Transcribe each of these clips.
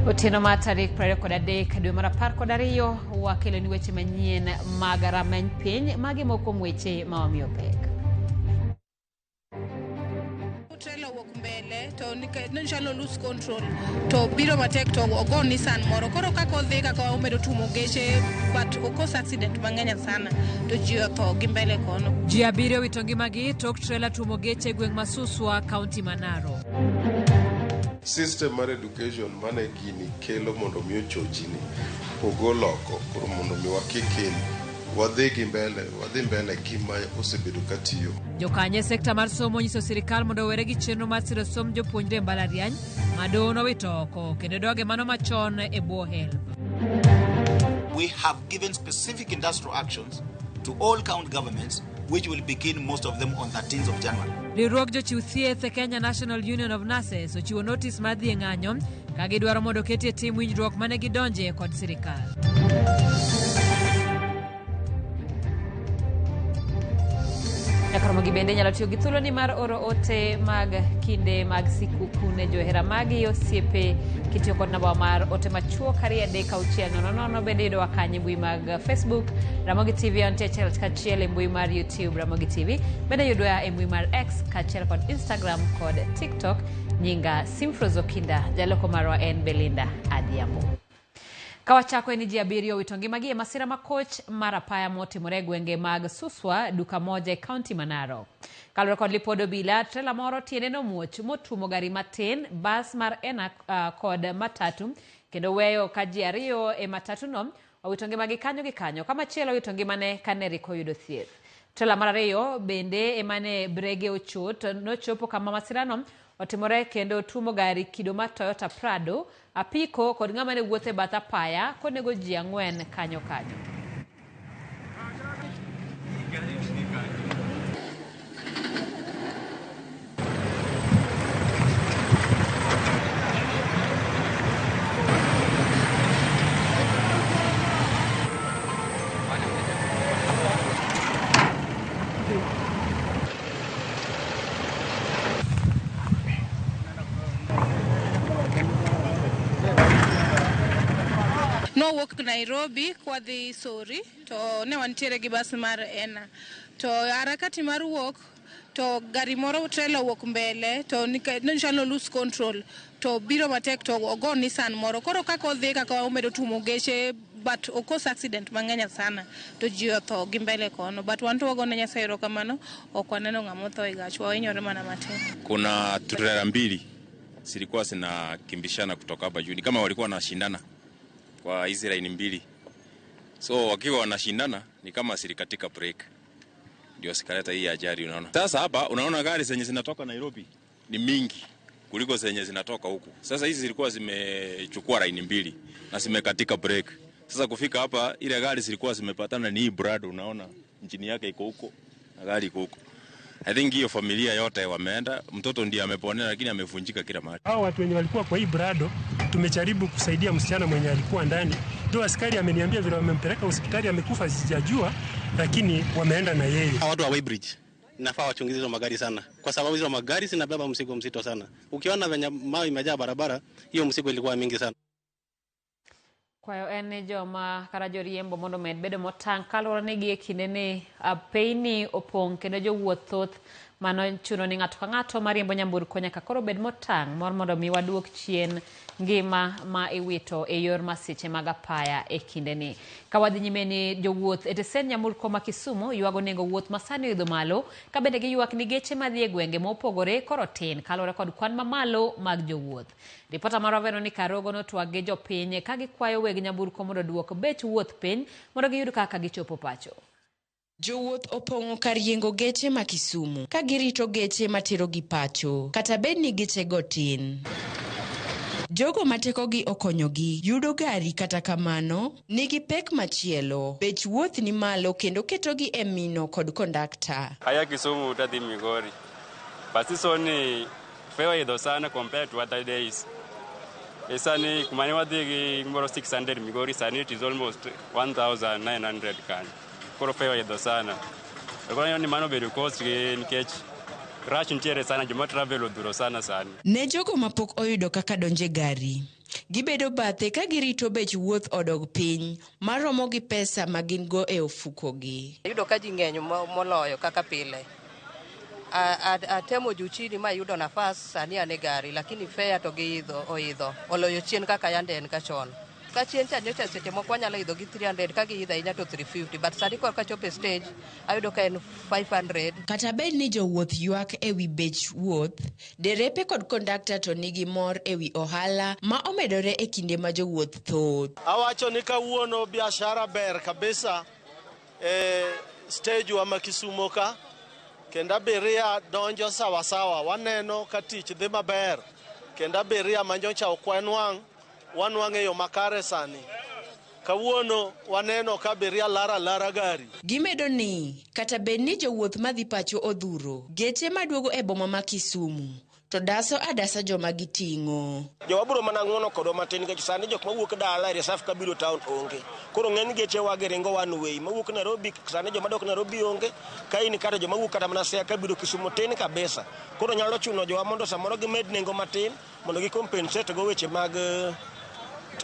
Otieno mar tarik 23 dwe mar 12 wakelo ni weche manyien mag rameny piny magi moko weche ma wamiyo pek. Trailer walk mbele to nishalo lose control to biro matek to ogo Nissan moro koro kako odhi kako omedo tumo geche but okos accident mang'eny sana to ji otho gi mbele kono. Ji 7 wito ngimagi tok trailer tumo geche gweng' ma Suswa, kaunti ma Narok. System mar education mane gini kelo mondo mi ochochini ogol oko koro mondo mi wakikil wadhi mbele gima osebedo katiyo. Jokanye sekta mar somo nyiso sirikal mondo were gi chenro mar siro som jopuonjre mbalariany madono wito oko kendo doge mano machon e bwo HELB. We have given specific industrial actions to all county governments which will begin most of them on 13th of January. Riwruok jochiw thieth Kenya National Union of Nurses ochiwo notice mar dhi ng'anyo ka gidwaro mondo ketie tim winjruok mane gidonje kod sirikal. Nyakoromogi bende nyalo tiyo gi thuolo ni mar oro ote mag kinde mag sikuku ne johera magi osiepe kitiyo kod namba mar ote machuo kari 36000 bende yudo wakanye mbui mag Facebook Ramogi TV antie kachiel e mbui mar YouTube Ramogi TV bende yudo e mbui mar X kachiel kod Instagram kod TikTok nyinga Simfrozo Kinda jaloko marwa en Belinda Adhiambo. Kawachako ni ji 7 wito ngimagi e masira makoch mar apaya motimore gwenge mag Suswa duka moja e kaunti ma Narok. Kalore kod lipodo bila trailer moro tiende no muoch motumo gari matin bas mar ena kod matatu kendo weyo ka ji 2 e matatu no owito ngimagi kanyo gi kanyo kama chielo wito ngimane kane oyudo thieth. Trailer mar 2 bende emane brege ochot nochopo kama masirano otimore kendo tumo gari kido mar Toyota Prado apiko kod ng'ama ne wuothe bath apaya konego ji 4 kanyo. No walk Nairobi kwa dhi Sori to ne wantiere gi bas mar ena to harakati mar walk to gari moro trailer walk mbele to nishalo lose control to biro matek to ogo Nissan moro koro kako odhi kako omedo tumo geche but okos accident mang'eny sana to ji otho gi mbele kono but wanto wago ne Nyasaye erokamano ok waneno ng'ama otho e gach wahinyore mana matin. Kuna trailer mbili zilikuwa zinakimbishana kutoka hapa juu kama walikuwa wanashindana kwa hizi line mbili. So wakiwa wanashindana ni kama silikatika break. Ndio sikaleta hii ajali unaona. Sasa hapa unaona gari zenye zinatoka Nairobi ni mingi kuliko zenye zinatoka huku. Sasa hizi zilikuwa zimechukua line mbili na zimekatika break. Sasa kufika hapa ile gari zilikuwa zimepatana ni hii Prado unaona injini yake iko huko na gari iko huko. I think hiyo familia yote wameenda, mtoto ndiye ameponea lakini amevunjika kila mahali. Hao watu wenye walikuwa kwa hii Prado tumejaribu kusaidia msichana mwenye alikuwa ndani. Ndio askari ameniambia vile wamempeleka hospitali amekufa sijajua lakini wameenda na yeye. Watu wa Weybridge nafaa wachunguze hizo magari sana kwa sababu hizo magari zinabeba mzigo mzito sana. Ukiona venye mawe imejaa barabara hiyo mzigo ilikuwa mingi sana. Kwayo en joma kara joriembo mondo med bedo motang' kalore ni gi kindeni apeyni opong' kendo jowuoth thoth mano chuno ni ng'ato ka ng'ato mariembo nyamburko nyaka koro bed motang' mondo mi waduok chien ngima ma iwito e yor masiche mag apaya e kindeni. Kawadhi nyime ni jowuoth e tesen nyamburko ma Kisumu yuago nengo wuoth masani oidho malo ka bende giyuak ni geche madhi e gwenge mopogore koro tin kalore kod kwan mamalo mag jowuoth. Ripota mar Veronica Rogo notwag gi jopiny ka gikwayo weg nyamburko mondo duok bech wuoth piny mondo giyud kaka gichopo pacho. Jowuoth opong'o kar yiengo geche ma Kisumu ka girito geche matero gi pacho kata bed ni geche go tin. Jogo matekogi okonyogi yudo gari kata kamano nigi pek machielo. Bech wuoth ni malo kendo ketogi e mino kod kondakta. Aya Kisumu utadhi Migori. Basi soni fare idho sana compared to other days. Esani kumani wadhi gi mboro 600 Migori sani it is almost 1900 kan. Koro fare idho sana. Kwa ni mano bedo cost nikech rush ntiere sana joma travel odhuro sana. Ne jogo mapok oyudo kaka donje gari. Gibedo bathe ka girito bech wuoth odog piny maromo gi pesa ma gin go e ofukogi. Yudo ka ji ng'eny moloyo kaka pile. Atemo juu chini ma yudo nafas sani ane gari, lakini fare to oidho. Oloyo chien kaka yande en kachon. Ka chien cha nyocha seche moko anyalo idho gi 300 ka giidha inya to 350, but sani kor ka chope stage ayudo ka en 500. Kata bed ni jowuoth ywak ewi bech wuoth, derepe kod kondakta to nigi mor ewi ohala ma omedore e kinde ma jowuoth thoth. Awacho ni kawuono biashara ber kabisa stage wa ma Kisumo ka, kendo abiria donjo sawasawa, waneno ka tich dhi maber, kendo abiria manyocha okwanwang' wanwang'e yo makare sani. Kawuono waneno ka abiria lara gari. Gimedo ni kata bed ni jowuoth madhi pacho odhuro, geche maduogo e boma ma Kisumu to daso adasa joma giting'o. Jowaburo mana ng'uono kodwa matin nikech sani jok mawuok dala Reserve kabiro town onge. Koro ng'eny geche wage ringo one way. Mawuok Nairobi sani joma dok Nairobi onge, kaini kata joma wuok kata mana Siaya kabiro Kisumu tin kabisa. Koro nyalo chuno jowa mondo samoro gimed nengo matin mondo gicompensate go weche mag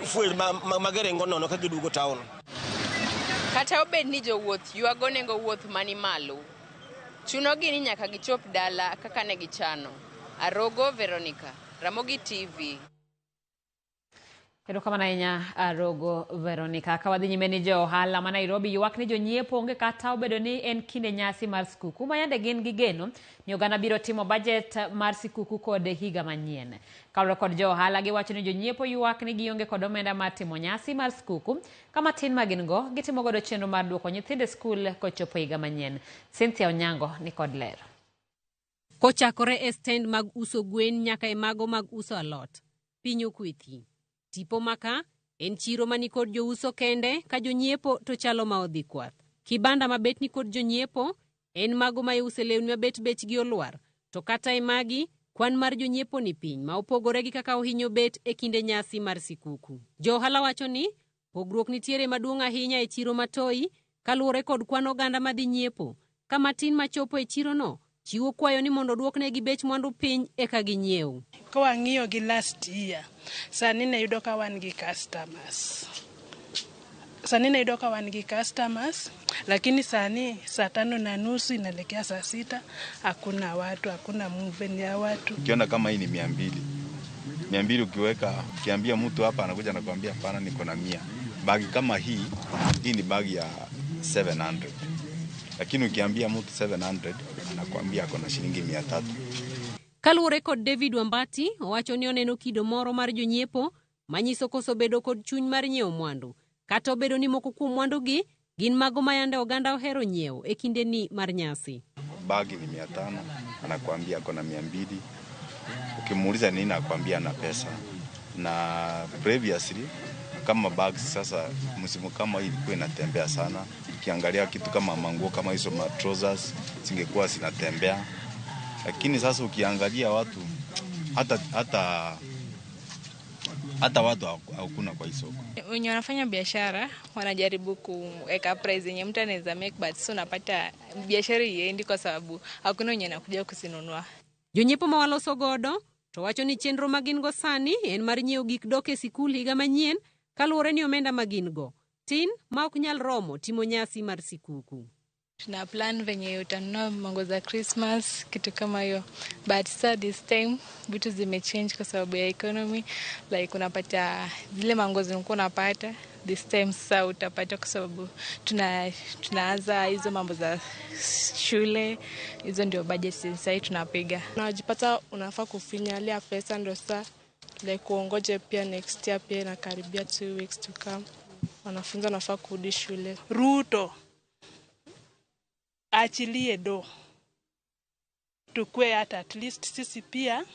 fuel mag ringo nono ka giduogo town. Kata obed ni jowuoth yuago nengo wuoth mani malo, chunogi ni nyaka gichop dala kaka ne gichano. Arogo Veronica, Ramogi TV. Erokamano ahinya Arogo Veronica. Ka wadhi nyime ni jo ohala ma Nairobi ywak ni jonyiepo onge kata obedo ni en kinde nyasi mar skuku ma yande gin gi geno ni oganda biro timo budget mar skuku kod higa manyien. Kaluwore kod jo ohala giwacho ni jonyiepo ywak ni gionge kod omenda mar timo nyasi mar skuku kama tin ma gin go gitimo godo chenro mar duoko nyithinde skul kochopo higa manyien. Cynthia Onyango ni kod ler. Kochakore e stand mag uso gwen nyaka e mago mag uso alot. Piny okwethi. Tipo maka en chiro mani kod jouso kende ka jonyiepo to chalo ma odhi kwath. Kibanda mabet ni kod jonyiepo en mago ma iuse lewni mabet bechgi olwar. To kata e magi kwan mar jonyiepo ni piny ma opogore gi kaka ohinyo bet e kinde nyasi mar sikuku. Jo ohala wacho ni pogruok nitiere maduong' ahinya e chiro matoi kaluwore kod kwan oganda madhi nyiepo. Kama tin machopo e chiro no chiwo kwayo ni mondo duoknegi bech mwandu piny eka ginyiew. Kawang'iyo gi last year, sani ne yudo ka wan gi customers. Lakini sani saa 5:30 inaelekea saa 6 hakuna watu, hakuna movement ya watu. Ukiona kama hii ni 200 ukiambia mtu hapa anakuja anakuambia hapana niko na 100. Bagi kama hii ni bagi ya 700. Lakini ukiambia mtu 700 anakuambia ako na shilingi 300. Kaluwore kod David Wambati owacho ni oneno kido moro mar jonyiepo manyiso koso bedo kod chuny mar nyiewo mwandu. Kata obedo ni moko kuom mwandu gi gin mago mayande oganda ohero nyiewo e kinde ni mar nyasi. Bagi ni 500 anakuambia ako na 200. Ukimuuliza nini anakuambia ana pesa. Na previously kama bags sasa msimu kama hii ilikuwa inatembea sana. Ukiangalia kitu kama manguo kama hizo trousers zingekuwa zinatembea. Lakini sasa ukiangalia watu hata watu hakuna kwa isoko. Wenye wanafanya biashara wanajaribu kuweka price yenye mtu anaweza make, but so unapata biashara iendi kwa sababu hakuna wenye anakuja kusinunua. Jonyiepo mawaloso godo to wacho ni chenro magin go sani en mar nyiewo gik dok e sikul higa manyien kaluwore ni omenda magin go tin ma ok nyal romo timo nyasi mar sikuku. Tuna plan venye utanunua mango za Christmas kitu kama hiyo, but this time vitu zimechange kwa sababu ya economy. Like unapata zile mango zilikuwa unapata this time sasa utapata kwa sababu tunaanza hizo mambo za shule, hizo ndio budget sasa tunapiga. Unajipata unafaa kufinyalia pesa ndio sasa like kuongoje pia next year pia na karibia 2 weeks to come. Wanafunzi wanafaa kurudi shule. Ruto achilie do tukue hata at least sisi pia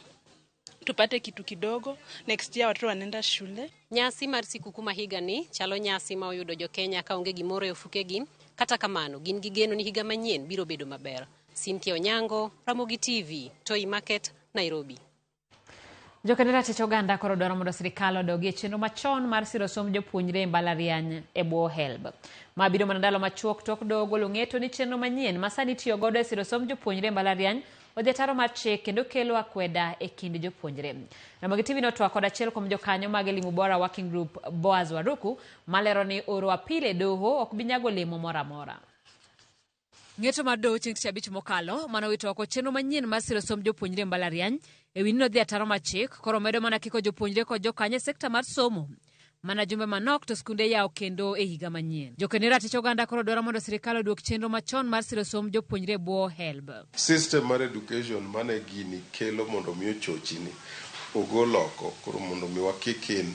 tupate kitu kidogo. Next year watu wanaenda shule. Nyasi mar sikuku mahiga ni chalo nyasi ma oyudo jo Kenya ka onge gimoro e ofukegi. Kata kamano gin gigeno ni higa manyien biro bedo maber. Cynthia Onyango, Ramogi TV, Toi Market, Nairobi. Jokendera tich oganda koro dwaro mondo sirikal odogi chenro machon mar siro somb jopuonjre e mbalariany e bwo HELB. Mabiro mana ndalo machuok tok dogo lung'eto ni chenro manyien masani tiyo godo e siro somb jopuonjre e mbalariany odhi ataro mar chik kendo kelo akweda e kind jopuonjre. Ramogi TV notwak kod achiel kuom jokanyo mag Elimu Bora Working Group Boaz Waruku malero ni oro apile doho ok bi nyago lemo moro amora. Ng'eto mar doho chieng' tich abich mokalo manowito oko chenro manyien mar siro somb jopuonjre mbalariany e wi ni nodhi ataro mar chik koro medo mana kiko jopuonjre kod jokanyo e sekta mar somo. Mana jumbe manok to skunde yawo kendo e higa manyien. Jokenera ratich oganda koro dwaro mondo sirikal oduok chenro machon mar siro somb jopuonjre bwo HELB. System mar education mane gini kelo mondo mi ochochini ogol oko koro mondo mi wakikin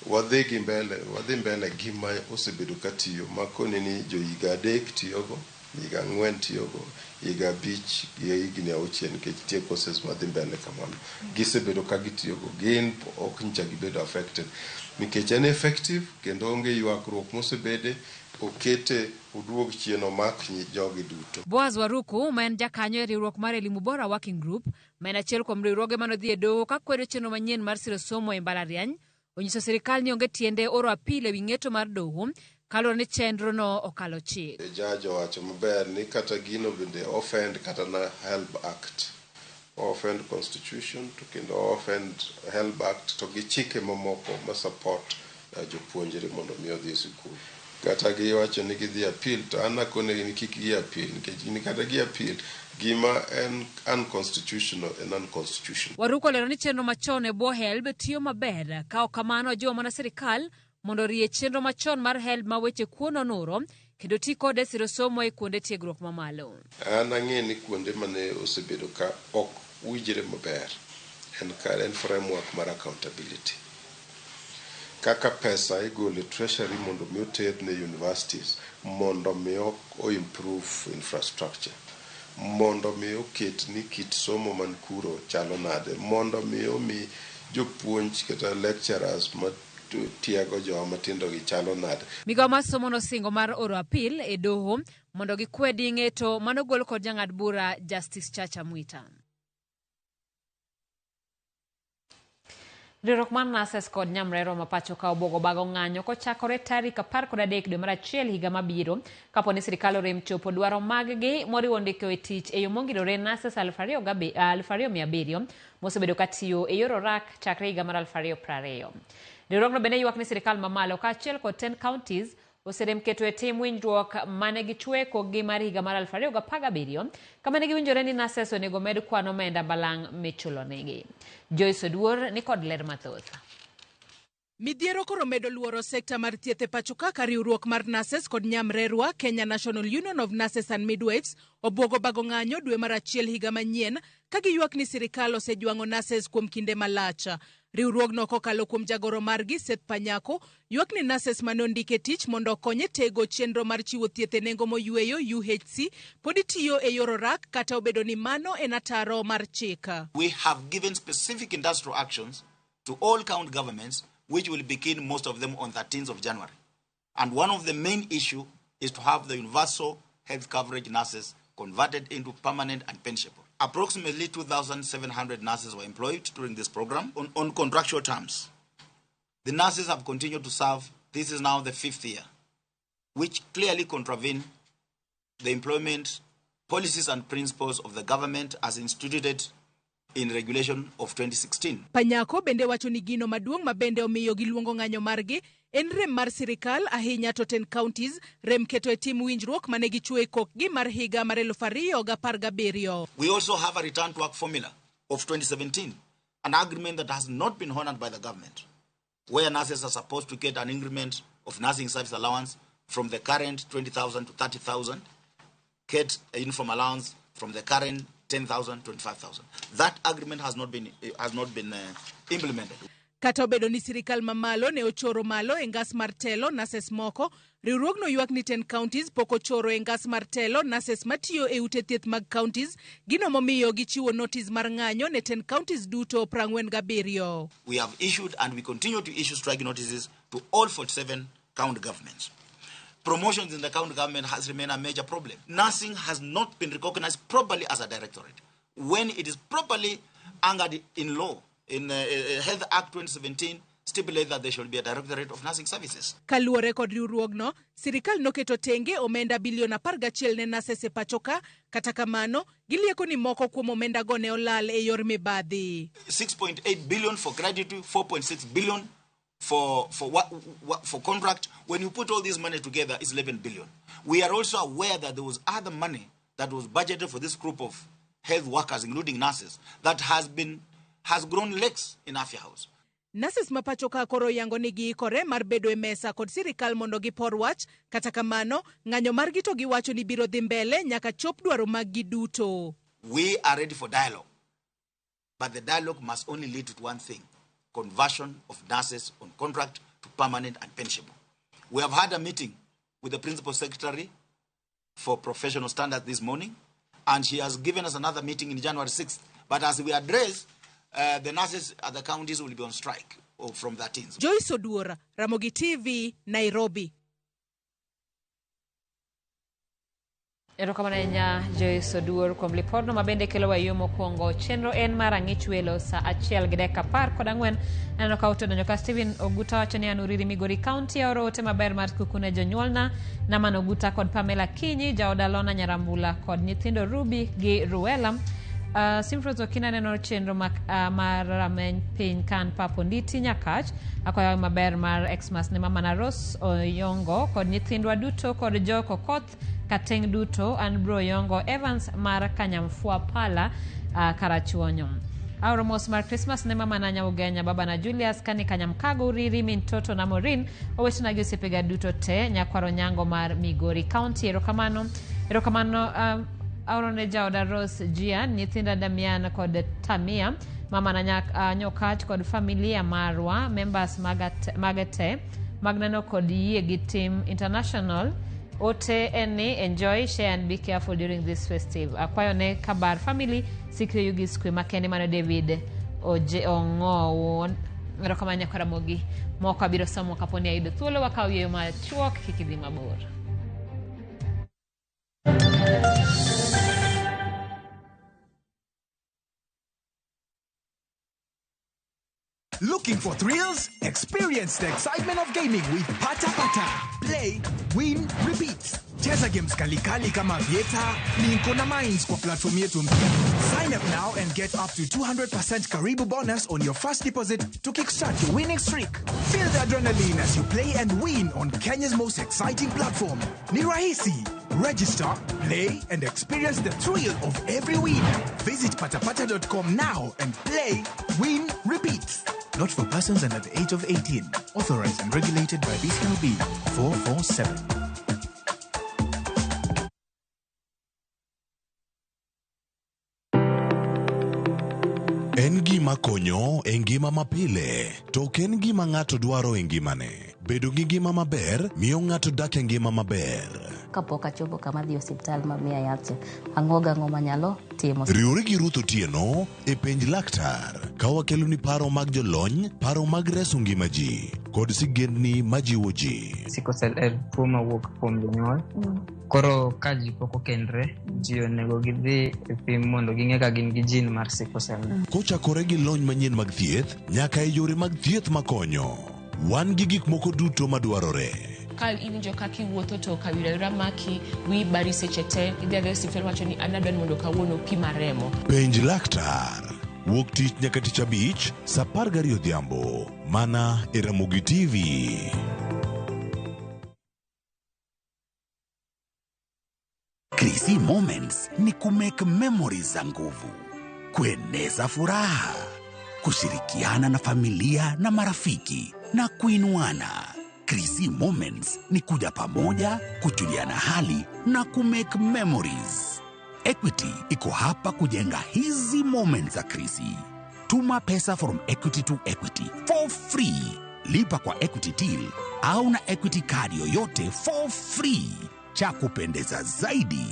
wadhi mbele gima osebedo katiyo makoni ni jo higa 3 tiyogo, higa 4 tiyogo, higa 5 gi higni 6 nikech tie courses madhi mbele kamano gisebedo ka gitiyogo gin ok ncha gibedo affected nikech en effective kendo onge ywakruok mosebede okete uduog chien omak jogi duto. Boaz Waruku ma en jakanyo e riwruok mar Elimu Bora Working Group ma en achiel kuom riwruoge manodhi e doho ka kwedo chenro manyien mar siro somo e mbalariany onyiso sirikal ni onge tiende oro apil e wi ng'eto mar doho kaloro ni chenro no okalo chik. Judge owacho maber ni kata gino bende offend kata na HELB Act, offend constitution to kendo offend HELB Act to gi chike mamoko ma support jopuonjre mondo mi odhi skul. Kata giwacho ni gidhi appeal to an akone ni kik gi appeal nikech ni kata gi appeal gima en unconstitutional and unconstitutional. Waruku lero ni chenro machon e bwo HELB tiyo maber ka ok kamano jiwo mana sirikal mondo rie chenro machon mar HELB ma weche kuono nuro kendo ti kode siro somo e kuonde tiegruok mamalo. An ang'e ni kuonde mane osebedo ka ok wijre maber en framework mar accountability. Kaka pesa igole treasury mondo mi oter ne universities mondo mi o improve infrastructure, mondo mi oket ni kit somo man kuro chalo nade, mondo mi jopuonj kata lecturers ma tiago jo matindo gi chalo nade. Migawo mar somo nosingo mar oro apil e doho mondo gikwedi ng'eto manogol kod jang'ad bura Justice Chacha Mwita. Riwruok mar NASES kod nyamrero ma pacho ka obogo bago ng'anyo kochakore tarik 13 dwe mar achiel higa mabiro kapo ni sirikal orem chopo dwaro mag-gi moriwo ndiko e tich e yo mongirore NASES 2,700 mosebedo katiyo e yor orak chakre higa mar 2020. Riwruogno bende ywak ni sirikal mamalo kaachiel kod 10 counties oserem keto e tim winjruok mane gichweko gi mar higa mar 2017 kama ne giwinjore ni NASES onego med kwan omenda balang' michulo negi. Joyce Oduor ni kod ler mathoth. Midhiero koro medo luoro sekta mar thieth e pacho ka riwruok mar NASES kod nyamrerwa Kenya National Union of Nurses and Midwives obwogo bago ng'anyo dwe mar achiel higa manyien ka giywak ni sirikal osejwang'o NASES kuom kinde malach. Riwruogno kokalo kuom jagoro margi Seth Panyako ywak ni NASES mane ondike tich mondo okonye tego chenro mar chiwo thieth e nengo moyweyo UHC pod tiyo e yor orak kata obedo ni mano en ataro mar chik. We have given specific industrial actions to all county governments which will begin most of them on 13th of January. And one of the main issue is to have the universal health coverage nurses converted into permanent and pensionable. Approximately 2,700 nurses were employed during this program on contractual terms. The nurses have continued to serve. This is now the 5th year, which clearly contravene the employment policies and principles of the government as instituted in regulation of 2016. Panyako bende wacho ni gino maduong' ma bende omiyo giluongo ng'anyo margi en rem mar sirikal ahinya to 10 counties rem keto e tim winjruok mane gichwe kokgi mar higa mar 2017. We also have a return to work formula of 2017, an agreement that has not been honored by the government, where nurses are supposed to get an increment of nursing service allowance from the current 20,000 to 30,000, get a uniform allowance from the current 10,000 to 25,000. That agreement has not been implemented. Kata obedo ni sirikal mamalo ne ochoro malo e ngas mar telo NASES moko, riwruogno ywak ni 10 counties pok ochoro e ngas mar telo NASES matiyo e ute thieth mag counties, gino momiyo gichiwo notice mar ng'anyo ne 10 counties duto 47. We have issued and we continue to issue strike notices to all 47 county governments. Promotions in the county government has remained a major problem. Nursing has not been recognized properly as a directorate. When it is properly anchored in law, in Health Act 2017, stipulate that there should be a Directorate of Nursing Services. Kaluwore kod riwruogno, sirikal noketo tenge omenda bilion 11 ne nurses e pachoka, kata kamano gilieko ni moko kuom omenda go ne olal e yor mibadhi. 6.8 billion for gratuity, 4.6 billion for contract. When you put all this money together, it's 11 billion. We are also aware that there was other money that was budgeted for this group of health workers, including nurses, that has grown legs in Afya House. Nurses mapachoka koro yango ni giikore mar bedo e mesa kod sirikal mondo gipor wach, kata kamano ng'anyo margi to giwacho ni biro dhi mbele nyaka chop dwaro mag giduto. We are ready for dialogue, but the dialogue must only lead to one thing: conversion of nurses on contract to permanent and pensionable. We have had a meeting with the Principal Secretary for Professional Standards this morning, and she has given us another meeting in January 6th. But as we address, the nurses at the counties will be on strike from 13th. Joyce Oduora, Ramogi TV, Nairobi. Erokamano ahinya Joyce Oduor kuom lipodno mabende kelo wayo mokwongo. Chenro en mar ang'ich welo sa 1:14. Aneno ka otudonjo ka Stephen Oguta wacho ni an Uriri Migori County oro ote maber mar skuku ne jonyuolna. Naman Oguta kod Pamela Kinyi, jaoda Lona Nyarambula kod nyithindo Ruby gi Ruela. Simfros Okina neno chenro mar rameny piny kan papo nditi Nyakach. Akoyawe maber mar Xmas ne mama na Rose Oyongo kod nyithindwa duto kod Joko Koth Kateng duto an Bro Yongo Evans mar Kanyamfua Pala Karachuonyo. Auro mos mar Christmas ne mama na Nyaugenya baba na Julius kani Kanyamkago Uriri min toto na Morin owetna gi osepega duto te nyakwaro nyango mar Migori County. Erokamano auro ne jaoda Rose Gian nyithinda Damian kod Tamia mama na Nyokach kod familia marwa members magate magnano kod yie gi team international. Ote eni enjoy, share and be careful during this festive. Akwayo ne Kabar family sikre yugi skwe makende mano David Ongo erokamano nyakora mogi moko abiro somo kaponi ayudo thuolo wakaw yweyo machuok kik idhi mabor. Looking for thrills? Experience the excitement of gaming with Pata Pata. Play, win, repeat. Cheza games kali kama Vieta, Linko na Mines kwa platform yetu mpya. Sign up now and get up to 200% Karibu bonus on your first deposit to kickstart your winning streak. Feel the adrenaline as you play and win on Kenya's most exciting platform. Ni rahisi. Register, play, and experience the thrill of every win. Visit patapata.com now and play, win, repeat. Not for persons under the age of 18. Authorized and regulated by BCLB 447. En gima konyo e ngima mapile, to ken gima ng'ato dwaro e ngimane. Bedo gi ngima maber miyo ng'ato dak e ngima maber. Kapok achopo kama dhi osiptal mamiya yath, ang'o manyalo timo. Riwri gi Ruth Otieno e penj laktar ka wakelo ni paro mag jolony, paro mag reso ngima ji kod sigendni majiwo ji. Sickle cell en tuo mawuok kuom jonyuol. Koro ka ji pok okendre, ji onego gidhi e pim mondo ging'e ka gin gi jin mar sickle cell. Kochakore gi lony manyien mag thieth nyaka e yore mag thieth makonyo. Wan gi gik moko duto madwarore. Ka injo kaki wuotho to kawira maki wi bari seche te idhi adhi osiptal wacho ni anadwa mondo kawuono pima remo. Penj laktar wuok tich nyaka tich abich saa 12 odhiambo mana e Ramogi TV. Krisi Moments ni kumake memories za nguvu, kueneza furaha, kushirikiana na familia na marafiki na kuinuana. Krisi Moments ni kuja pamoja, kujuliana hali na kumake memories. Equity iko hapa kujenga hizi moments za Krisi. Tuma pesa from Equity to Equity for free. Lipa kwa Equity Till au na Equity card yoyote for free. Cha kupendeza zaidi,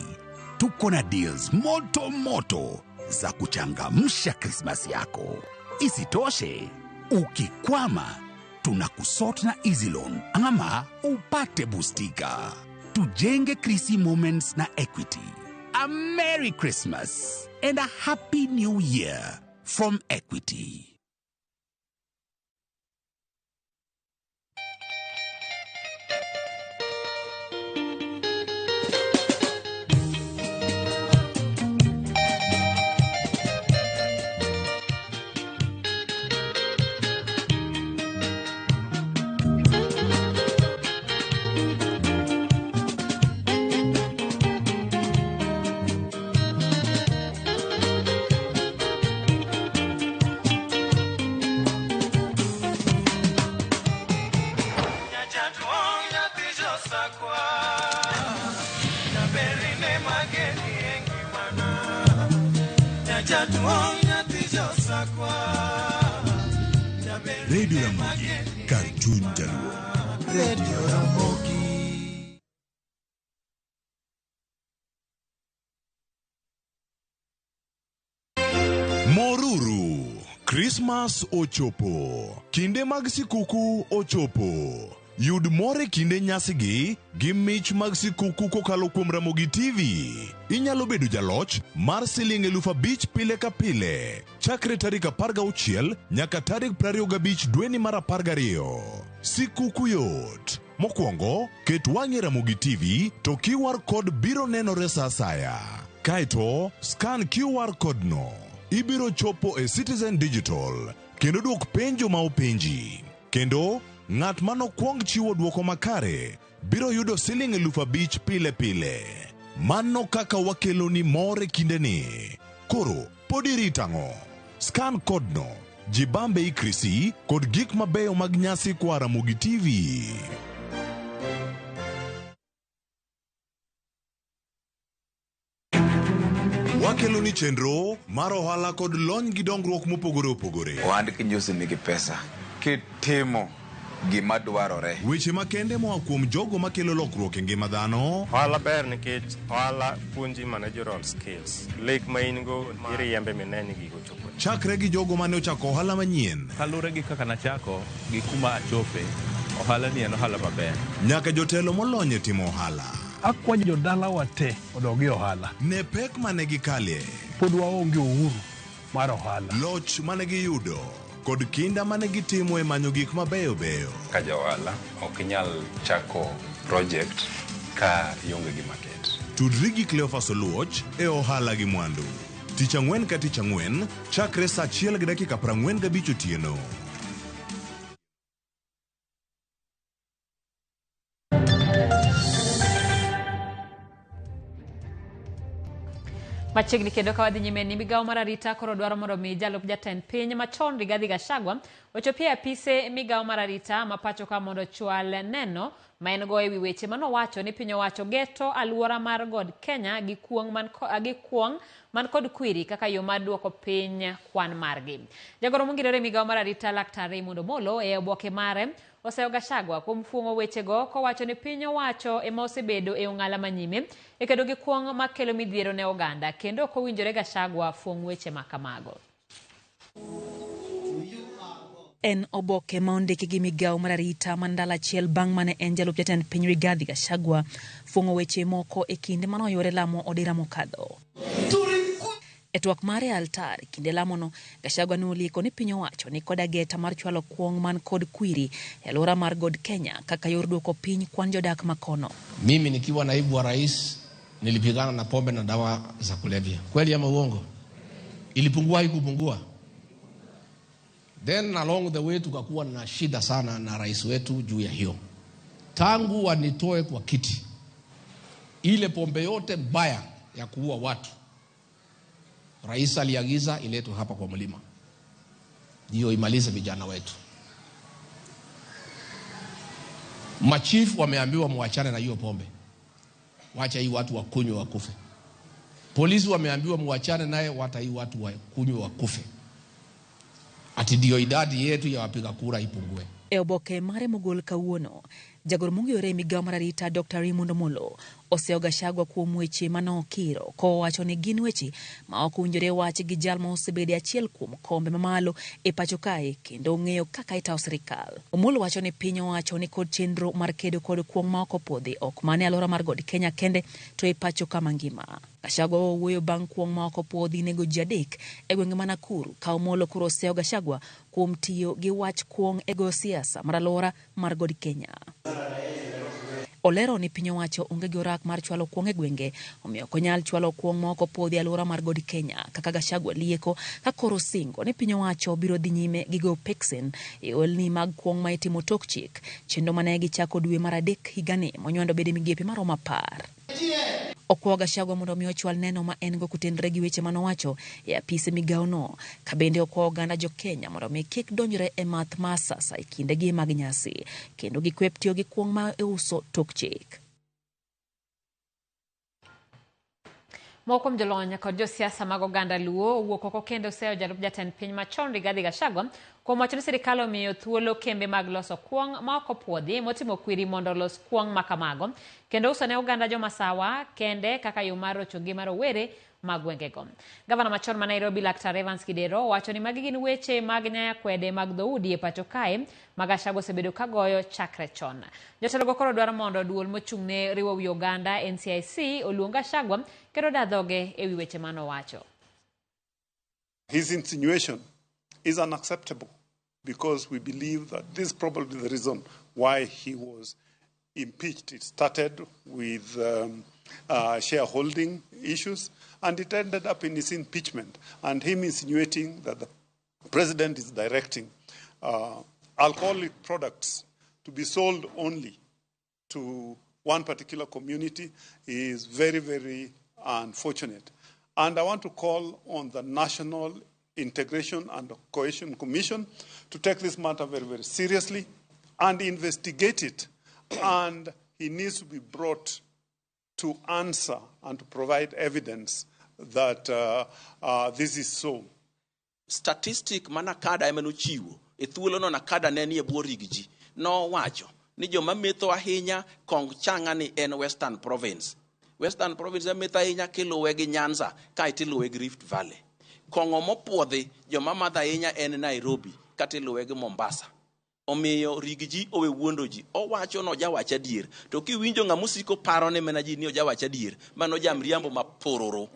tuko na deals moto za kuchangamsha Christmas yako. Isitoshe, ukikwama tunakusort na Easy Loan ama upate boostika. Tujenge Krisi Moments na Equity. A Merry Christmas and a Happy New Year from Equity. Radio Ramogi, Cartoon Jaluo. Radio Ramogi. Moruru, Christmas ochopo, kinde mag sikuku ochopo. Yud more kinde nyasigi gi mich mag sikuku kokalo kuom Ramogi TV. Inyalo bedo jaloch mar siling' 5,000 pile ka pile. Chakre tarik 16 nyaka tarik 25 dweni mar 12. Sikuku yot. Mokwongo, ket wang'i Ramogi TV to QR code biro nenore sa asaya. Kaito, scan QR code no. Ibiro chopo e Citizen Digital. Kendo duok penjo ma openji. Kendo, ng'at mano kwong chiwo duoko makare biro yudo siling' 5,000 pile pile. Mano kaka wakelo ni more kinde ni. Koro, podi ritang'o. Scan code no. Jibambe ikrisi kod gik mabeyo mag nyasi kwa Ramogi TV. Wakelo ni chenro mar ohala kod lony gi dongruok mopogore opogore. Ohand kinyosi nigi pesa kitimo gima dwarore. Weche makende moa kuom jogo makelo lokruok e ngima dhano. Ohala ber nikech ohala puonji managerial skills. Lek ma in go iriembe mineni gigo chopo. Chakre gi jogo mane ochako ohala manyien. Kalure gi kaka nachako gi kuma achope, ohala ni en ohala maber. Nyaka jotelo molony e timo ohala. Akwanyo jodala wate odogi ohala. Ne pek mane gikalie. Pod waonge uhuru mar ohala. Loch mane giyudo kod kinda mane gitimo e manyo gik mabeyo beyo. Ka jaohala ok inyal chako project ka ionge gi market. Tudri gi Cleophas Oluoch e ohala gi mwandu. Tich Ang'wen ka Tich Ang'wen chakre saa 1:45 otieno. Machiegni kendo ka wadhi nyime ni migawo mar arita koro dwaro mondo mi jalup jatend piny machon Rigathi Gachagua ochopie apise migawo mar arita ma pacho ka mondo chwal neno ma en go ewi weche manowacho ni piny owacho geto aluora mar God Kenya gi kuong man kod kwiri kaka yo mar duoko piny kwan margi. Jagoro mongirore migawo mar arita Laktar Raymond Omolo e oboke mare oseyo Gachagua kuom fuong'o wechego kowacho ni piny owacho ema osebedo e ong'ala manyime e kedo gi kuong' makelo midhiero ne oganda kendo ok owinjore Gachagua fuong' weche ma kamago. En oboke ma ondiki gi migawo mar arita mandala achiel bang' mane en jalup jatend piny Rigathi Gachagua fuong'o weche moko e kinde mano yore lamo odira mokadho. E twak mare altar kinde lamono Gachagua ne oliko ni piny owacho ni kod ageta mar chwalo kuong' man kod kwiri e alwora mar God Kenya kaka yor duoko piny kwan jodak makono. Mimi nikiwa naibu wa rais nilipigana na pombe na dawa za kulevya. Kweli ama uongo? Ilipungua haikupungua? Then along the way tukakuwa na shida sana na rais wetu juu ya hiyo. Tangu wanitoe kwa kiti, ile pombe yote mbaya ya kuua watu rais aliagiza iletwe hapa kwa mlima. Ndio imalize vijana wetu. Machifu wameambiwa muachane na hiyo pombe. Wacha hii watu wakunywe wakufe. Polisi wameambiwa muachane naye, wacha hii watu wakunywe wakufe. Ati ndio idadi yetu ya wapiga kura ipungue. E oboke mare mogol kawuono, jagoro mongirore migawo mar arita Dr. Raymond Omolo oseyo Gachagua kuom weche manokiro kowacho ni gin weche ma ok owinjore wach gi jal ma osebede achiel kuom kombe mamalo e pacho kae kendo ong'eyo kaka itawo sirikal. Omolo wacho ni piny owacho ni kod chenro mar kedo kod kuong' ma ok opodhi ok mane alwora mar God Kenya kende to e pacho kama ngima. Gachagua owuoyo bang' kuong' ma ok opodhi nego ji 3 e gwenge ma Nakuru ka Omolo koro oseyo Gachagua kuom tiyo gi wach kuong' e go siasa mar alwora mar God Kenya. Olero ni piny owacho onge gi orak mar chwalo kuong' e gwenge, omiyo ok onyal chwalo kuong' ma ok opodhi alwora mar God Kenya kaka Gachagua lieko ka koro singo ni piny owacho biro dhi nyime gi go peksen e olni mag kuong' ma itimo tok chik chendo mane gichako dwe mar 3 higani monywando bede migepe maromo 10. Okwayo Gachagua mondo mi ochwal neno ma en go kutenre gi weche manowacho e apise migawo no, ka bende okwayo oganda jo Kenya mondo mi kik donjre e math ma sasa e kinde gi mag nyasi kendo gikwep tiyo gi kuong' ma iuso tok chik. Moko kuom jolony kod josiasa mag oganda Luo wuok oko kendo oseyo jalup jatend piny machon Rigathi Gachagua kuom wacho ni sirikal omiyo thuolo kembe mag loso kuong ma ok opuodhi motimo kwiri mondo los kuong ma kamago kendo uso ne oganda jomasawa kende kaka yo mar rocho ngima rowere mag gwengego. Gavana machon ma Nairobi Laktar Evans Kidero wacho ni magi gin weche mag nyaya kwede mag dhoudi e pacho kae ma Gachagua osebedo ka goyo chakre chon. Jotelogo koro dwaro mondo duol mochung'ne riwo wi oganda NCIC oluong Gachagua kendo dadhoge e wi weche manowacho. His insinuation is unacceptable because we believe that this is probably the reason why he was impeached. It started with shareholding issues, and it ended up in his impeachment and him insinuating that the president is directing alcoholic products to be sold only to one particular community is very, very unfortunate. And I want to call on the National Integration and Cohesion Commission to take this matter very, very seriously and investigate it. And he needs to be brought to answer and to provide evidence that this is so. Statistic mana kada emanu chiwo e thuolo no nakada ne nie bwo rigiji no wacho ni joma metho ahinya kong changa ni en Western Province. Western Province metho ahinya kiluwe gi Nyanza kaiti luwe gi Rift Valley. Kongo mopuodhi joma madha ahinya en Nairobi kati luwe gi Mombasa. Omiyo rigiji owe wuondo ji owacho no jawacha dier to kiwinjo ng'amusiko paro ne mena ji ni ojawacha dier mano jamriambo mapororo.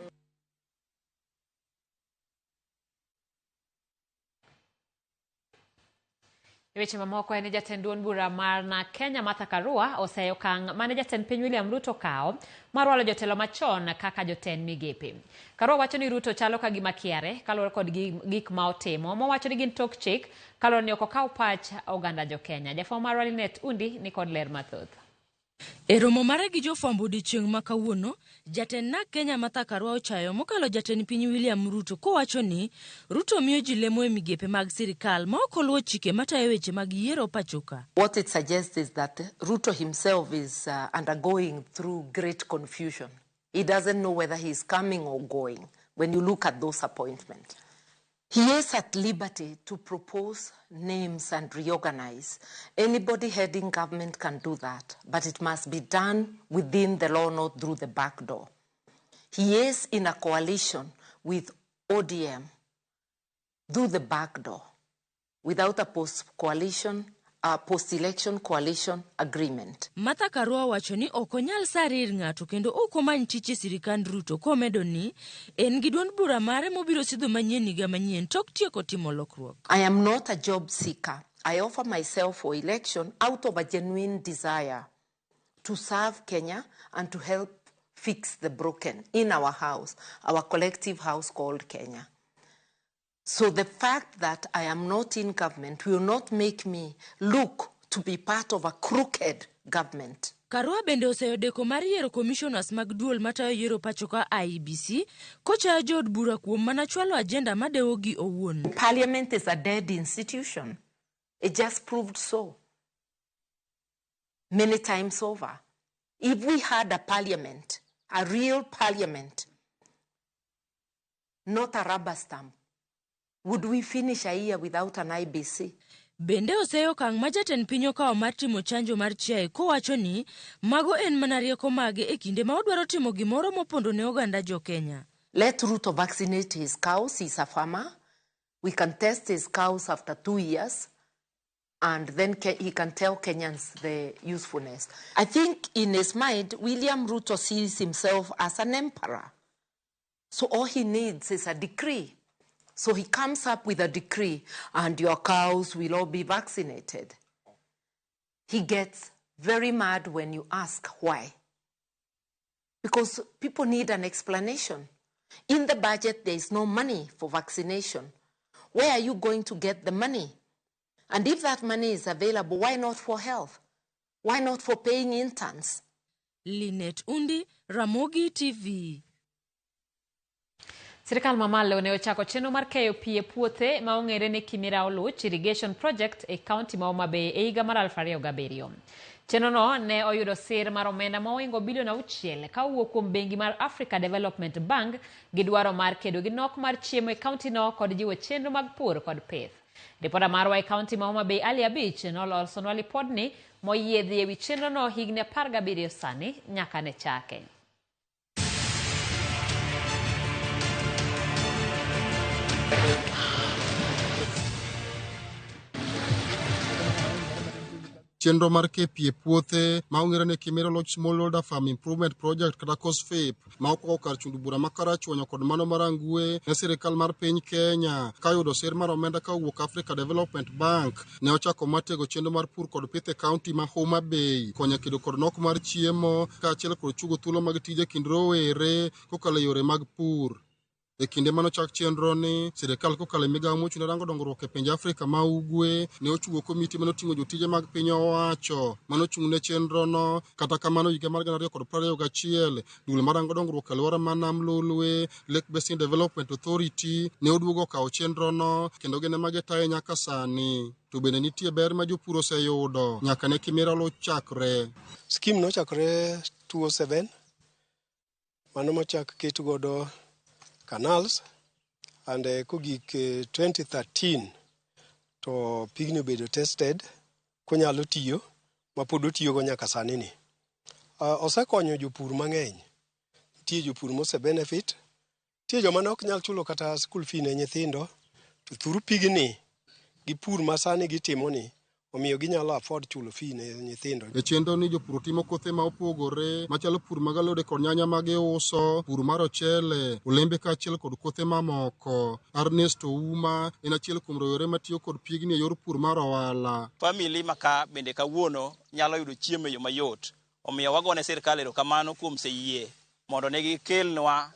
Weche mamoko en jatend duond bura mar na Kenya Martha Karua oseyo kang' mane jatend piny William Ruto kao mar walo jotelo machon kaka jotend migepe. Karua wacho ni Ruto chalo ka gima kiare kaluwore kod gik ma otimo mowacho ni gin tok chik kaluwore ni ok okaw pach oganda jo Kenya. Jafwambo marwa Linet Undi ni kod ler mathoth. E romo mare gi jofwambo odiechieng' ma kawuono, jatend na Kenya Martha Karua ochayo mokalo jatend piny William Ruto kowacho ni Ruto miyo ji lemo e migepe mag sirikal ma ok oluwo chike matayo weche mag yiero pachoka. What it suggests is that Ruto himself is undergoing through great confusion. He doesn't know whether he is coming or going when you look at those appointments. He is at liberty to propose names and reorganize. Anybody heading government can do that, but it must be done within the law, not through the back door. He is in a coalition with ODM through the back door, without a post-election coalition agreement. Martha Karua wacho ni okonyal sarir ng'ato kendo okomany tich sirikand Ruto komedo ni en gi duond bura mare mobiro sidho manyien higa manyien tok tieko timo lokruok. I am not a job seeker. I offer myself for election out of a genuine desire to serve Kenya and to help fix the broken in our house, our collective house called Kenya. So the fact that I am not in government will not make me look to be part of a crooked government. Karua bende oseyo deko mar yiero commissioners mag duol matayo yiero pachoka IEBC kochayo jood bura kuom mana chwalo agenda madewo gi owuon. Parliament is a dead institution. It just proved so many times over. If we had a parliament, a real parliament, not a rubber stamp, would we finish a year without an IBC? Bende oseyo kang' ma jatend piny okawo mar timo chanjo mar chiaye kowacho ni mago en mana rieko mage e kinde ma odwaro timo gimoro mopondo ne oganda jo Kenya. Let Ruto vaccinate his cows. He's a farmer. We can test his cows after 2 years, and then he can tell Kenyans the usefulness. I think in his mind, William Ruto sees himself as an emperor. So all he needs is a decree. So he comes up with a decree, and your cows will all be vaccinated. He gets very mad when you ask why. Because people need an explanation. In the budget, there is no money for vaccination. Where are you going to get the money? And if that money is available, why not for health? Why not for paying interns? Linet Undi, Ramogi TV. Sirikal mamalo ne ochako chenro mar keyo pi e puothe ma ong'ere ni Kimira Oluch Irrigation Project e kaunti ma Homa Bay e higa mar 2007. Chenrono ne oyudo sir mar omenda moingo bilion 6 kawuok kuom bengi mar Africa Development Bank gi dwaro mar kedo gi nok mar chiemo e kauntino kod jiwo chenro mag pur kod pith. Ripota marwa e kaunti ma Homa Bay Ali Abich nolosonwa lipodni moyiedhi ewi chenrono higni 17 sani nyaka ne chake. Chenro mar KPA puothe ma ong'ere ni Kimero Smallholder Farm Improvement Project kata KOSFIP ma okoko kar chundu bura ma Karachuonyo kod mano mar Angwe ne sirikal mar piny Kenya ka yudo sir mar omenda kawuok Africa Development Bank ne ochako matego chenro mar pur kod pith e kaunti ma Homa Bay konyo kedo kod nok mar chiemo kaachiel kod chugo thuolo mag tije kind rowere kokalo yore mag pur. E kinde mano chak chenro ni sirikal kokalo migawo mochung'ne rango dongruok e pinje Afrika ma Ugwe ne ochugo komiti mano ting'o jotije mag piny owacho mano ochung'ne chenro no. Kata kamano higa mar 2021 duol mar rango dongruok e alwora ma Nam Lolwe Lake Basin Development Authority ne oduogo kawo chenro no kendo gin ema gitaye nyaka sani. To bende nitie ber ma jopur oseyudo nyaka ne Kimero chakre. Skim nochakre 2007 mano machak ket godo canals and kogik 2013 to pigni obedo tested konyalo tiyo mapod otiyogo nyaka sani ni. Osekonyo jopur mang'eny. Nitie jopur mose benefit, nitie joma ne ok nyal chulo kata school fee ne nyithindo, to through pigni gi pur ma sani gitimo ni omiyo ginyalo afford chulo fee ne nyithindo. E chenro ni jopur timo kothe ma opogore machalo pur mag alode kod nyanya mag uso, pur mar ochele, olembe kaachiel kod kothe mamoko. Ernesto Uma en achiel kuom rowere matiyo kod pigni e yor pur mar ohala. Family maka bende kawuono nyalo yudo chiemo e yo mayot. Omiyo wagone sirkal erokamano kuom seyie mondo ne gikelnwa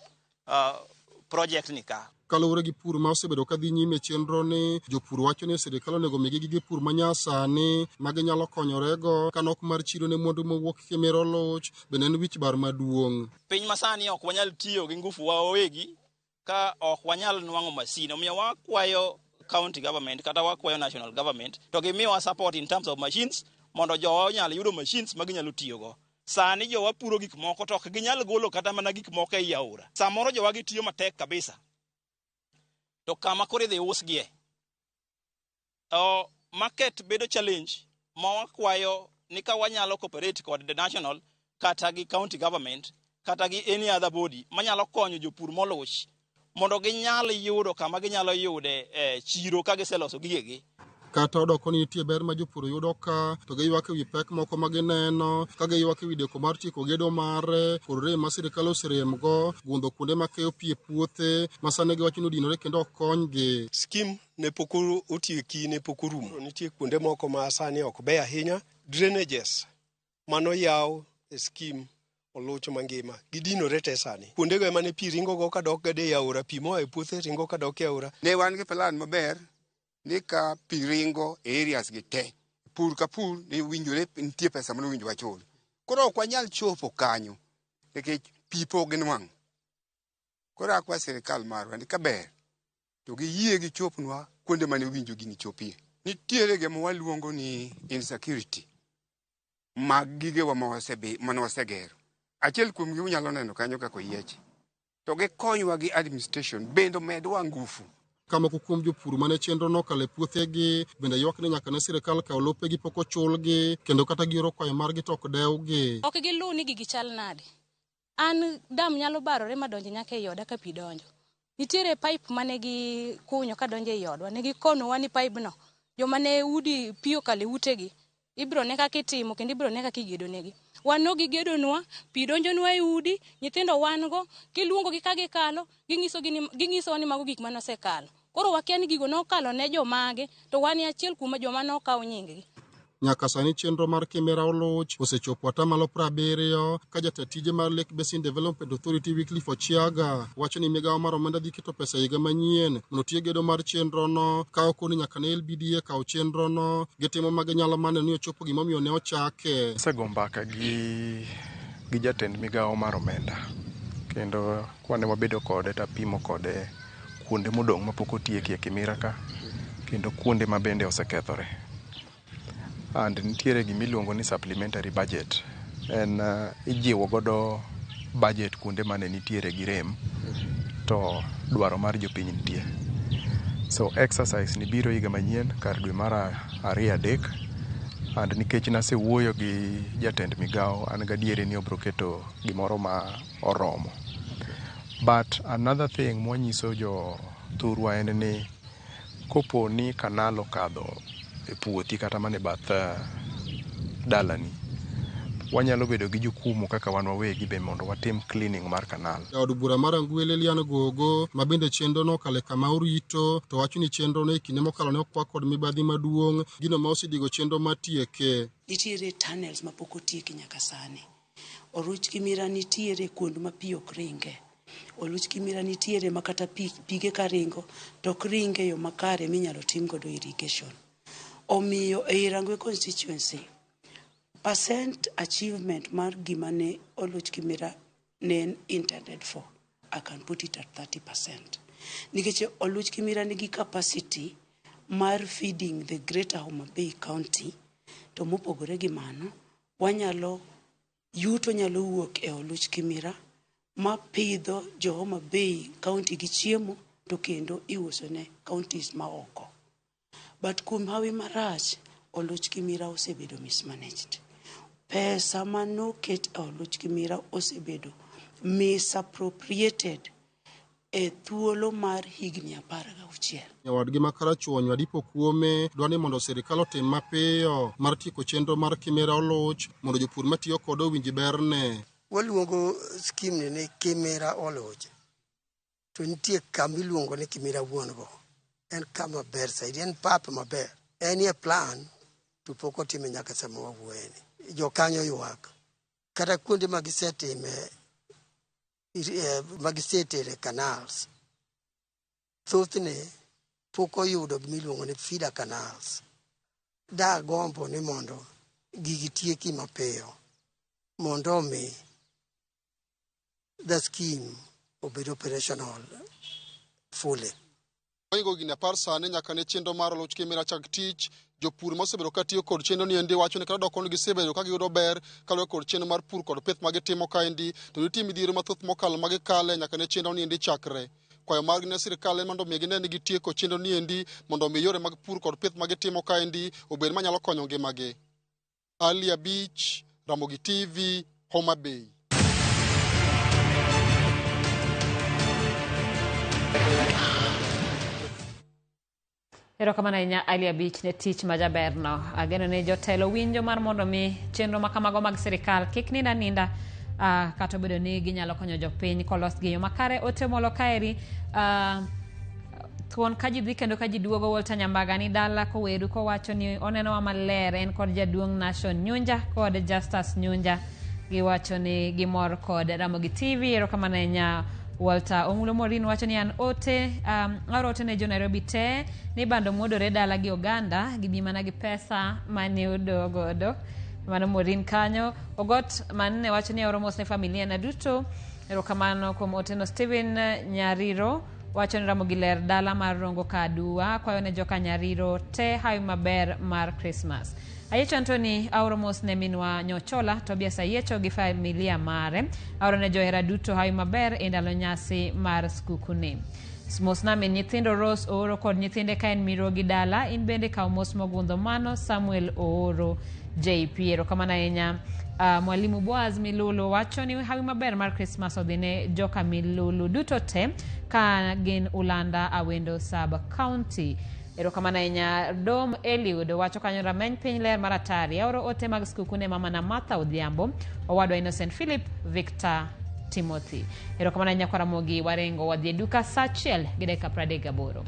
project ni ka. Kaluwore gi pur ma osebedo ka dhi nyime chenro ni, jopur wacho ni sirikal onego omigi gige pur manyasani ma ginyalo konyorego ka nok mar chiro ne mwandu mowuok Kimero Loch bende en wich bar maduong'. Piny masani ok wanyal tiyo gi ngufu wa wawegi ka ok wanyal nwang'o masin. Omiyo wakwayo county government kata wakwayo national government to gimiwa support in terms of machines mondo jowa nyalo yudo machines ma ginyalo tiyogo. Sani jowa puro gik moko to ok ginyal golo kata mana gik moko ei aora. Samoro jowa gitiyo matek kabisa. To kama kore dhi usgie. Market bedo challenge ma wakwayo ni ka wanyalo cooperate kod the national kata gi county government kata gi any other body manyalo konyo jopur moloch mondo ginyal yudo kama ginyalo yude chiro ka giseloso gigegi. Kata odoko ni nitie ber ma jopur yudo ka to giywak ewi pek moko ma gineno ka giywak ewi deko mar chiko gedo mare kod rem ma sirikal oseremgo gundho kuonde ma keyo pi e puothe ma sani giwacho ni odinore kendo ok konygi. Skim ne pok otieki, ne pok orumo. Nitie kuonde moko ma sani ok be ahinya. Drainages mano yaw e skim olocho mangima gidinore te sani. Kuondego ema ne pi ringogo kadok gade e aora, pi moa e puothe ringo kadok e aora. Ne wan gi plan maber ni ka pi ringo e areas gi te, pur ka pur ni winjore nitie pesa mano winjo wachul. Koro ok wanyal chopo kanyo nikech pi pok ginwang'. Koro akwa sirikal marwa ni kaber to giyie gichopnwa kuonde mane winjo gini chopie. Nitiere gima waluongo ni insecurity mag gigewa mane wasegero. Achiel kuom gi unyalo neno kanyo kako yieche. To gikonywa gi administration bendo medwa ngufu. Kamoko kuom jopur mane chenro no kale puothegi bende ywak ni nyaka ne sirikal kaw lopegi pok ochulgi kendo kata gioro kwayo margi to ok dewgi. Ok gilu ni gigi chal nade. An dam nyalo barore madonjo nyaka e yoda ka pi donjo. Nitiere pipe mane gi kunyo ka donjo e yodwa. Ne gikonowa ni pipe no joma ne udi pi okale utegi ibro ne kaka itimo kendo ibro ne kaka igedo negi. Wan no gigedonwa, pi donjonwa e udi, nyithindo wan go, kiluongo gi ka gikalo, ginyisowa ni mago gik mane osekalo. Koro wakia ni gigo nokalo ne jomage to wan achiel kuom joma nokaw nyinggi. Nyaka sani chenro mar Kimero Loch osechopo atamalo 70 ka jatatije mar Lake Basin Development Authority Wycliffe Ochiaga wacho ni migawo mar omenda dhi keto pesa higa manyien mondo tie gedo mar chenro no ka okoni nyaka ne LBDA kaw chenro no gitimo mage nyalo mane ni ochopo gimomiyo ne ochake. Asego mbaka gi jatend migawo mar omenda kendo kwane wabedo kode tapimo kode kuonde modong' mapok otieki e Kimira ka kendo kuonde ma bende osekethore. and nitiere gimiluongo ni supplementary budget. En ijiwo godo budget kuonde mane nitiere gi rem to dwaro mar jopiny nitie. So exercise ni biro higa manyien kar dwe mar 2-3, and nikech nasewuoyo gi jatend migao, an gadiere ni obro keto gimoro ma oromo. But another thing mwanyiso jo thurwa en ni kopo ni kanal okadho e puothi kata mane bath dalani, wanyalo bedo gi jukumu kaka wan wawegi be mondo watim cleaning mar kanal. Jaod bura mar Angwe Lilian Gogo ma bende chenro no kale kama orito to wacho ni chenro no kinde mokalo ne okwa kod mibadhi maduong' gino ma osedigo chenro matieke. Nitiere tunnels ma pok otieki nyaka sani. Oruch Kimira nitiere kuond ma pi ok ringe. Oluch Kimira nitiere makata pige ka ringo to ok ringe yo makare minyalo tim godo irrigation. Omiyo e Rangwe constituency percent achievement mar gima ne Oluch Kimira ne intended for, I can put it at 30%. Nikech Oluch Kimira nigi capacity mar feeding the greater Homa Bay County, to mopogore gi mano wanyalo yuto nyalo wuok e Oluch Kimira ma pidho jo Homa Bay County gi chiemo to kendo iuso ne counties ma oko. But kuom hawi marach Oluch Kimira osebedo mismanaged. Pesa manoket e Oluch Kimira osebedo misappropriated e thuolo mar higni 16. Nyawadgi makarachuonyo Adipo Kuome dwani mondo sirikal otim mapiyo mar tieko chenro mar Kimira Oluch mondo jopur matiyo kod owinji berne. Waluongo scheme ni Kimira Oluch. To nitie kama iluongo ni Kimira Wuongo. En kama ber saidi, en pap maber. En ye plan to pok otime nyaka sama wawuoyeni. Jokanyo ywak. Kata kuonde magisetime magisetere canals. Thothne pok oyudo gimiluongo ni feeder canals. Da gombo ni mondo gigi tieki mapiyo. Mondo mi the scheme obed operational fully. Oingo gine par sane nyaka ne chenro mar Oluch Kimira chak tich, jopur mosebedo katiyo kod chenro ni endi wacho ni kata dokon gisebedo ka giyudo ber kaluwore kod chenro mar pur kod pith magitimo kaendi, to nitie midhiero mathoth mokalo magikale nyaka ne chenro ni endi chakre. Kwayo margi ne sirikal mondo mi gine ni gitieko chenro ni endi mondo mi yore mag pur kod pith magitimo kaendi obed manyalo konyo ngimagi. Ali Abich, Ramogi TV, Homa Bay. Erokamano ahinya Ali Abich ne tich majaberno. Ageno ne jotelo winjo mar mondo mi chenro makamago mag sirikal kik ninda ninda kata obedo ni ginyalo konyo jopiny kolos gi yo makare. Otemolo kaeri thuon ka ji dhi kendo ka ji duogo Walter Nyambaga ni dala koweru kowacho ni onenowa maler en kod jaduong' Nation Nyunja kod Justus Nyunja giwacho ni gimor kod Ramogi TV. Erokamano ahinya Walter Omulo Morin wacho ni an ote arote ne jo Nairobi te ni bando muodore dala gi Oganda gibi mana gi pesa mane odogodo. Mano Morin kanyo. Ogot manne wacho ni oro mos ne familia na duto. Erokamano kuom Oteno Steven Nyariro wacho ni Ramogi ler dala mar Rongo Kadua kwayo ne joka Nyariro te hawi maber mar Christmas. Ayecho Anthony aoro mos ne minwa Nyochola Tobias Ayecho gi familia mare. Aoro ne johera duto hawi maber e ndalo nyasi mar skukune. Mos na min nyithindo Rose Ooro kod nyithinde ka en miro gi dala. In bende kaw mos mogundho mano Samuel Ooro JP. Erokamano ahinya. Mwalimu Boaz Milulu wacho ni hawi maber mar Christmas odhine joka Milulu duto te ka gin Ulanda Awendo Sub County. Erokamano ahinya. Dom Eliud wacho kanyo rameny piny ler mar atari. Aoro ote mag skukune mama na Martha Odhiambo. Owadwa Innocent Philip Victor Timothy. Erokamano ahinya kwa Ramogi warengo wadhi duka saa 1 gi dakika 38.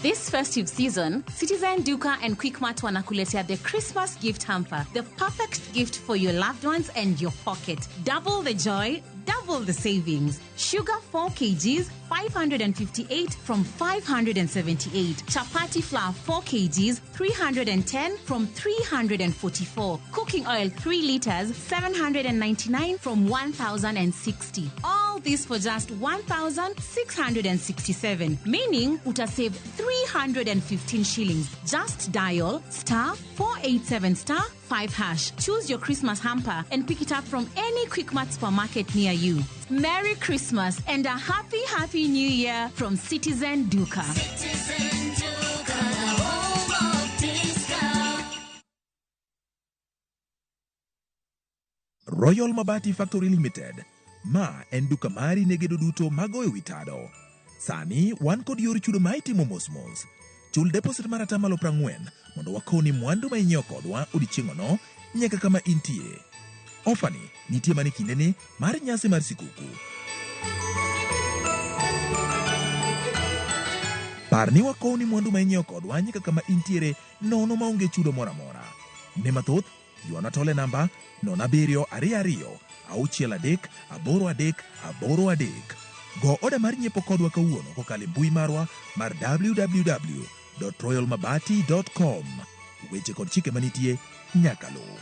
This festive season, Citizen Duka and Quickmart wanakuletea the Christmas gift hamper, the perfect gift for your loved ones and your pocket. Double the joy, double double the savings. Sugar 4 kgs, 558 from 578. Chapati flour 4 kgs, 310 from 344. Cooking oil 3 liters, 799 from 1060. All this for just 1667, meaning uta save 315 shillings. Just dial *487*5#. Choose your Christmas hamper and pick it up from any Quickmart supermarket near you. Merry Christmas and a happy New Year from Citizen Duka. Citizen Duka, home of discount. Royal Mabati Factory Limited. Ma en duka mari ne gedo duto mago e witado. Sani wan kod yor chudo ma itimo mos. Chul deposit mar atamalo 40 mondo wakoni mwandu ma inyiewo kodwa odiechieng'no nyaka kama intie. Ofani nitie mane kindeni mar nyasi mar sikuku. Parni wakoni mwandu ma inyiewo kodwa nyaka kama intiere nono maonge chudo mora mora. Ne mathoth, yuana tole namba 0722638383. Go oda mar nyiepo kodwa kawuono kokalo mbui marwa mar www.royalmabati.com. Weche kod chike manitie nyaka luw.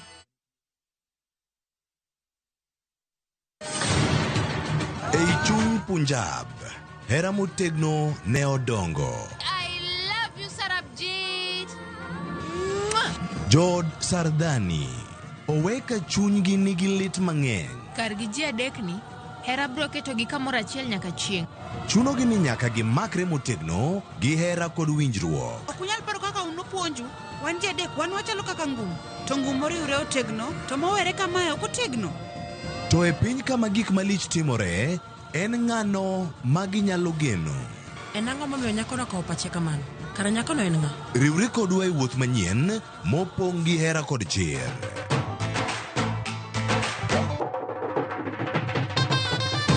Ei chuny Punjab, hera motegno ne odongo. I love you, Sarabjit. Jod Sardani, oweka chunygi nigi lit mang'eny. Kargi ji adekni, hera bro ketogi kamoro achiel nyaka chieng'. Chunogi ni nyaka gimakre motegno gi hera kod winjruok. Okunyal paro kaka unopuonju, wan ji adek wan wachalo kaka ngum. To ngum moriwre otegno, to mowere kamae ok otegno. To e piny kama gik malich timore, en ng'ano ma ginyalo geno. En ang'o momiyo nyakono okawo pache kamano? Kara nyakono en ng'a? Riwre kodwa e wuoth manyien mopong' gi hera kod chir.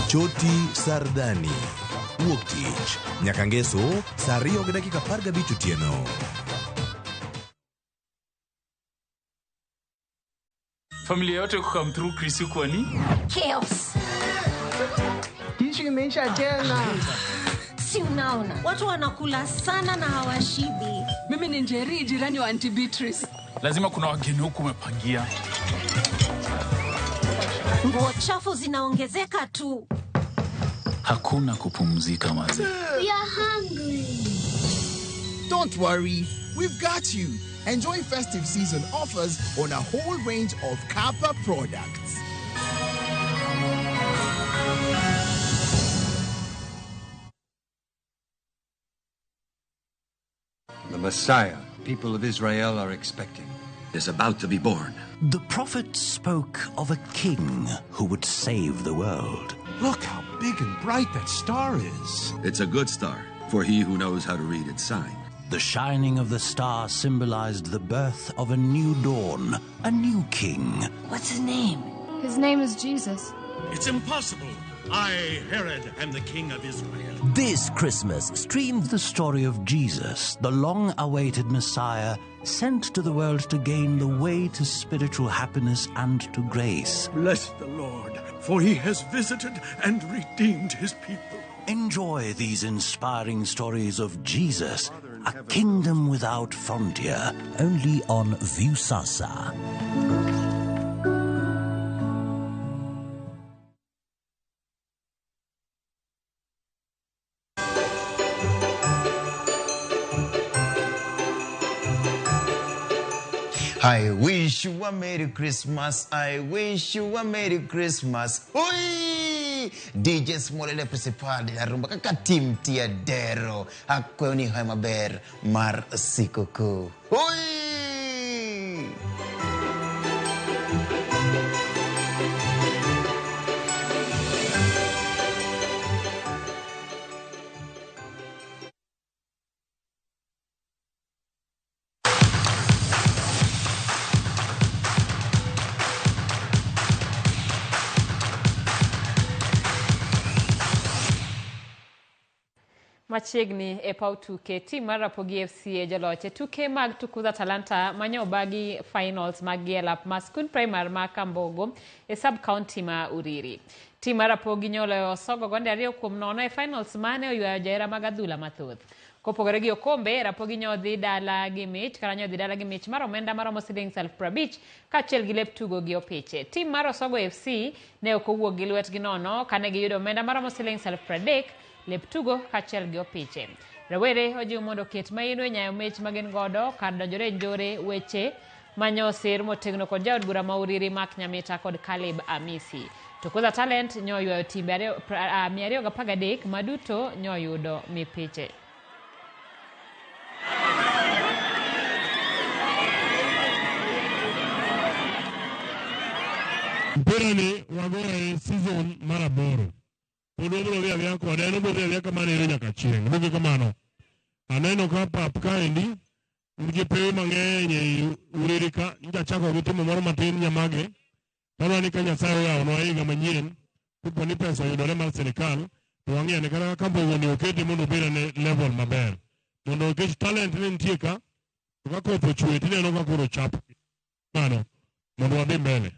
Choti Sardani, wuok tich nyaka ngeso saa 2:15 otieno. Familia yote come through Chris kwani? Chaos. Hichi imeisha tena. Si unaona watu wanakula sana na hawashibi. Mimi ni Njeri, jirani wa Auntie Beatrice. Lazima kuna wageni huku umepangia. Nguo chafu zinaongezeka tu. Hakuna kupumzika maze. We are hungry. Don't worry, we've got you. Enjoy festive season offers on a whole range of Kappa products. The Messiah, people of Israel are expecting, is about to be born. The prophet spoke of a king who would save the world. Look how big and bright that star is. It's a good star for he who knows how to read its sign. The shining of the star symbolized the birth of a new dawn, a new king. What's his name? His name is Jesus. It's impossible. I, Herod, am the king of Israel. This Christmas, stream the story of Jesus, the long-awaited Messiah, sent to the world to gain the way to spiritual happiness and to grace. Bless the Lord, for he has visited and redeemed his people. Enjoy these inspiring stories of Jesus, a kingdom without frontier, only on Viusasa. I wish you a Merry Christmas. I wish you a Merry Christmas. Oi! DJ Smolele principal de la rumba kaka Tim Tiadero. Ako ni hoy maber mar sikuku. Oi! Machiegni e paw tuke tim mar Rapogi FC e joloche tuke mag tukuza talanta manyo bagi finals mag Gelap ma skul primar ma Kambogo e sub county ma Uriri. Tim mar Rapogi nyolo Osogo gonde 2-0 e finals mane oywayo johera mag adhula mathoth. Kopogore gi okombe, Rapogi nyodhi dala gi mich, kara nyodhi dala gi mich mar omenda maromo Sh50,000 kaachiel gi lep tugo gi opiche. Tim mar Osogo FC ne ok owuok gi lwetgi nono kane giyudo omenda maromo Sh30,000, lep tugo kaachiel gi opiche. Rawere ojiw mondo ket maino e nyayo mich magin godo kar donjore njore weche manyo sir motegno kod jaod bura mauriri Mark Nyamita kod Caleb Amisi. Tukuza Talent nyoywayo timbe 213 maduto nyoyudo mipiche. Mpira ni wagoye season mara boro. Podo bro vya vya kwa deno bro vya kama ni nyaka chieng. Nuge kamano. Aneno ka pap kaendi nige pewe mang'eny uririka nja chako gitimo moro matin nyamage. Kama ni kanya sayo ya ono higa manyien kupo ni pesa yudore mar serikal to wang'e ne kaka kampo woni okete mondo bira ne level maber. Mondo okech talent ne nitie ka to ka kopo chwe tineno ka koro chap. Mano mondo wadhi mbele.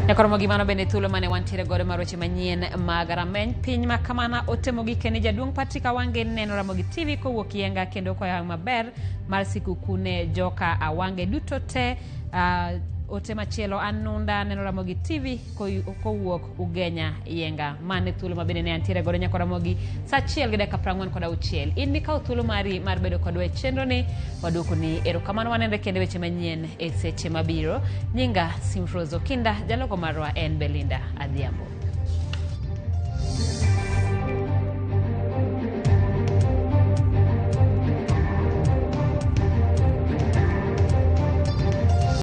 Nekoromo gimano bende thuolo mane wantiere godo maroche manyien mag rameny piny ma kamana otemo gi kene jaduong' Patrick Awange neno Ramogi TV kowuok Yenga kendo koya maber mar sikukuu ne joka Awange duto te. Ote machielo Anunda neno Ramogi TV kowuok Ugenya Yenga. Mane thuolo mabende ne antiere godo nyako Ramogi saa 1:46. In mikao thuolo mari mar bedo kodwa e chenro ni waduoko ni erokamano wanende kende weche manyien e seche mabiro. Nyinga Simfrozo Kinda, jalogo marwa en Belinda Adhiambo.